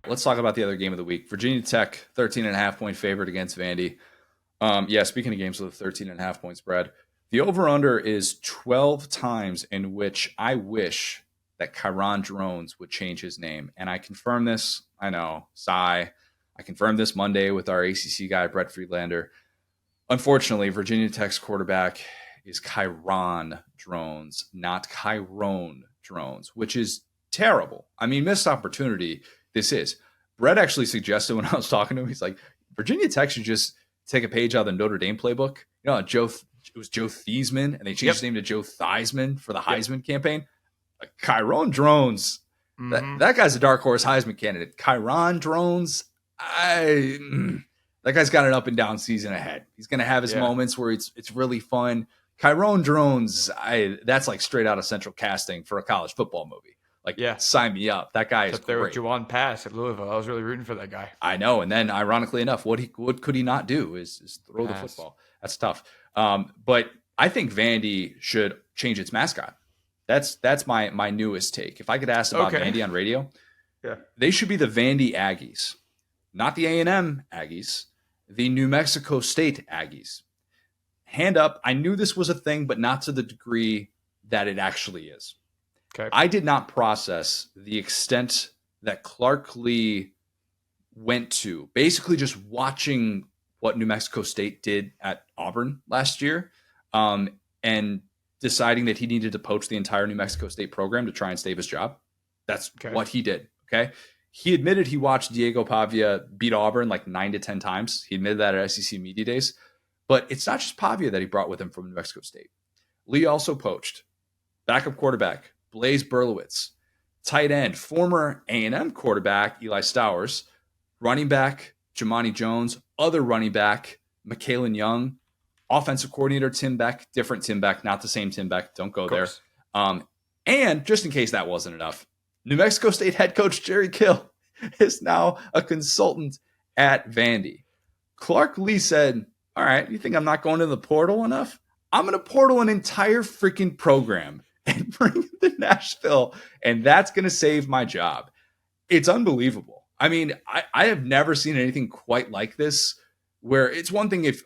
Let's talk about the other game of the week. Virginia Tech, 13.5-point favorite against Vandy. Speaking of games with a 13.5-point spread, the over-under is 12 times in which I wish that Kyron Drones would change his name. And I confirm this, I know, sigh. I confirmed this Monday with our ACC guy, Brett Friedlander. Unfortunately, Virginia Tech's quarterback is Kyron Drones, not Chiron Drones, which is terrible. I mean, missed opportunity. This is. Brett actually suggested when I was talking to him, he's like, Virginia Tech should just take a page out of the Notre Dame playbook. You know, it was Joe Theismann, and they changed his name to Joe Theismann for the Heisman campaign. Like, Chiron Drones, that guy's a dark horse Heisman candidate. Chiron Drones, that guy's got an up and down season ahead. He's going to have his moments where it's really fun. Chiron Drones, that's like straight out of Central Casting for a college football movie. Like, sign me up. That guy is great. There with Juwan Pass at Louisville. I was really rooting for that guy. I know. And then, ironically enough, what could he not do is throw the football. That's tough. But I think Vandy should change its mascot. That's my newest take. If I could ask about Vandy on radio, they should be the Vandy Aggies, not the A&M Aggies, the New Mexico State Aggies. Hand up, I knew this was a thing, but not to the degree that it actually is. Okay. I did not process the extent that Clark Lee went to, basically just watching what New Mexico State did at Auburn last year, and deciding that he needed to poach the entire New Mexico State program to try and save his job. That's what he did. Okay. He admitted he watched Diego Pavia beat Auburn like 9 to 10 times. He admitted that at SEC Media Days. But it's not just Pavia that he brought with him from New Mexico State. Lee also poached backup quarterback Blaise Berlowitz, tight end, former A&M quarterback Eli Stowers, running back Jamani Jones, other running back Michaelan Young, offensive coordinator Tim Beck, different Tim Beck, not the same Tim Beck. Don't go there. And just in case that wasn't enough, New Mexico State head coach Jerry Kill is now a consultant at Vandy. Clark Lee said, all right, you think I'm not going to the portal enough? I'm going to portal an entire freaking program and bring it to Nashville, and that's going to save my job. It's unbelievable. I mean, I have never seen anything quite like this, where it's one thing if,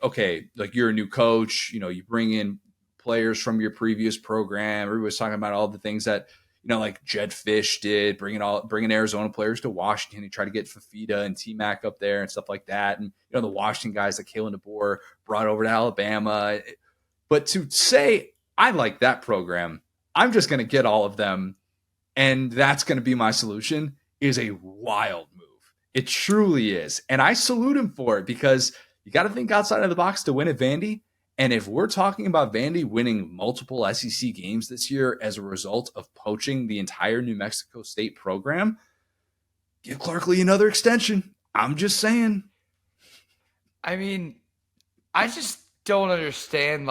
like you're a new coach, you bring in players from your previous program. Everybody's talking about all the things that, like Jed Fish did, bringing Arizona players to Washington. He tried to get Fafita and T-Mac up there and stuff like that. And, the Washington guys like Kalen DeBoer brought over to Alabama. But to say, I like that program, I'm just going to get all of them, and that's going to be my solution, is a wild move. It truly is. And I salute him for it, because you got to think outside of the box to win at Vandy. And if we're talking about Vandy winning multiple SEC games this year as a result of poaching the entire New Mexico State program, give Clark Lee another extension. I'm just saying. I mean, I just don't understand,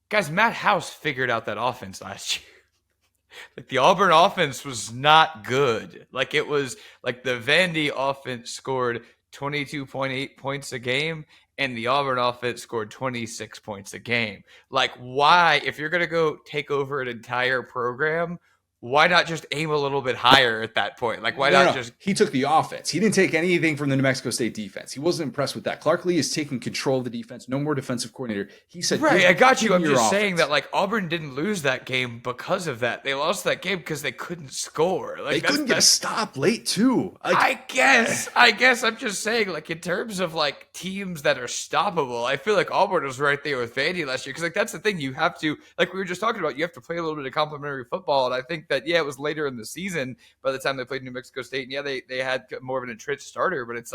guys, Matt House figured out that offense last year. The Auburn offense was not good. It was the Vandy offense scored 22.8 points a game, and the Auburn offense scored 26 points a game. Why, if you're going to go take over an entire program, why not just aim a little bit higher at that point? Just... He took the offense. He didn't take anything from the New Mexico State defense. He wasn't impressed with that. Clark Lee is taking control of the defense. No more defensive coordinator. He said, right, I got you. I'm just saying that Auburn didn't lose that game because of that. They lost that game because they couldn't score. They couldn't get a stop late too. I guess I'm just saying, in terms of teams that are stoppable, I feel like Auburn was right there with Vandy last year. Because that's the thing, you have to, we were just talking about, you have to play a little bit of complementary football. And I think that, it was later in the season by the time they played New Mexico State. And they had more of an entrenched starter, but it's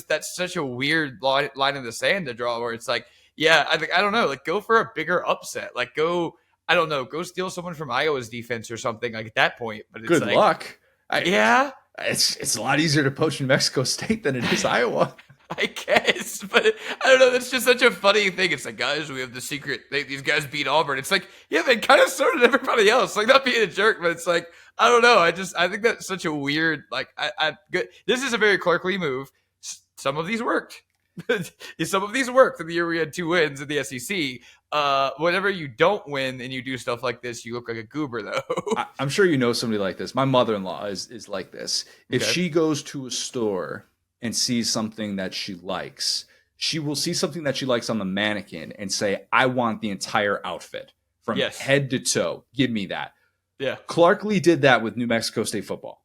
that's such a weird line in the sand to draw, where it's I don't know, go for a bigger upset. Go steal someone from Iowa's defense or something at that point. But it's good luck. It's a lot easier to poach New Mexico State than it is Iowa. I guess, but I don't know. That's just such a funny thing. It's guys, we have the secret. These guys beat Auburn. It's they kind of sorted everybody else. Not being a jerk, but it's I don't know. I think that's such a weird, good. This is a very Clark Lee move. Some of these worked. Some of these worked in the year we had 2 wins in the SEC. Whenever you don't win and you do stuff like this, you look like a goober, though. I'm sure you know somebody like this. My mother-in-law is like this. If Okay. she goes to a store and sees something that she likes, she will see something that she likes on the mannequin and say, "I want the entire outfit from Yes. head to toe. Give me that." Yeah. Clark Lee did that with New Mexico State football.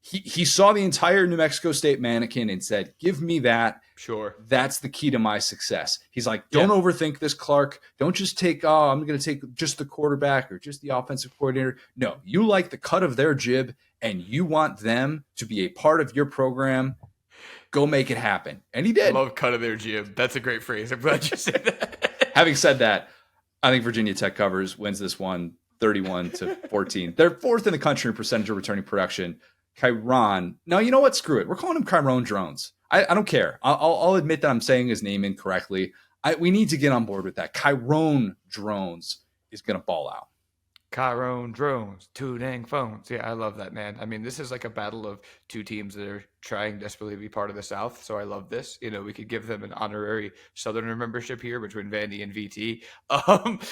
He saw the entire New Mexico State mannequin and said, "Give me that. Sure. That's the key to my success." He's like, "Don't overthink this, Clark. Don't just take, oh, I'm going to take just the quarterback or just the offensive coordinator. No, you like the cut of their jib and you want them to be a part of your program. Go make it happen." And he did. Love cut of their gym. That's a great phrase. I'm glad you said that. Having said that, I think Virginia Tech covers, wins this one 31-14. They're fourth in the country in percentage of returning production. Chiron. No, you know what? Screw it. We're calling him Chiron Drones. I don't care. I'll admit that I'm saying his name incorrectly. We need to get on board with that. Chiron Drones is going to ball out. Chiron drones, two dang phones. Yeah, I love that, man. I mean, this is like a battle of two teams that are trying desperately to be part of the South. So I love this. You know, we could give them an honorary Southerner membership here between Vandy and VT,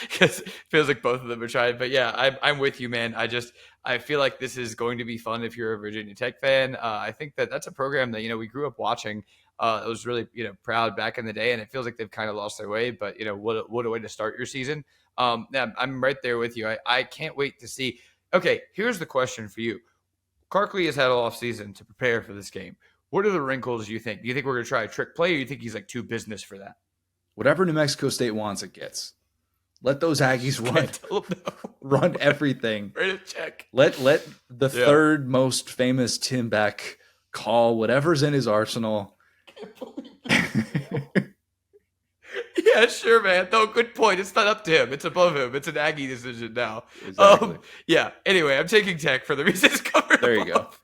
because it feels like both of them are trying. But yeah, I'm with you, man. I feel like this is going to be fun if you're a Virginia Tech fan. I think that's a program that we grew up watching. It was really proud back in the day, and it feels like they've kind of lost their way. But what a way to start your season. Yeah, I'm right there with you. I can't wait to see. Okay, here's the question for you. Clark Lee has had all off season to prepare for this game. What are the wrinkles you think? Do you think we're going to try a trick play, or do you think he's like too business for that? Whatever New Mexico State wants, it gets. Let those Aggies run everything. Write a check. Let the third most famous Tim Beck call whatever's in his arsenal. Yeah, sure, man. No, good point. It's not up to him. It's above him. It's an Aggie decision now. Exactly. Yeah. Anyway, I'm taking Tech for the reasons covered. There you above. go.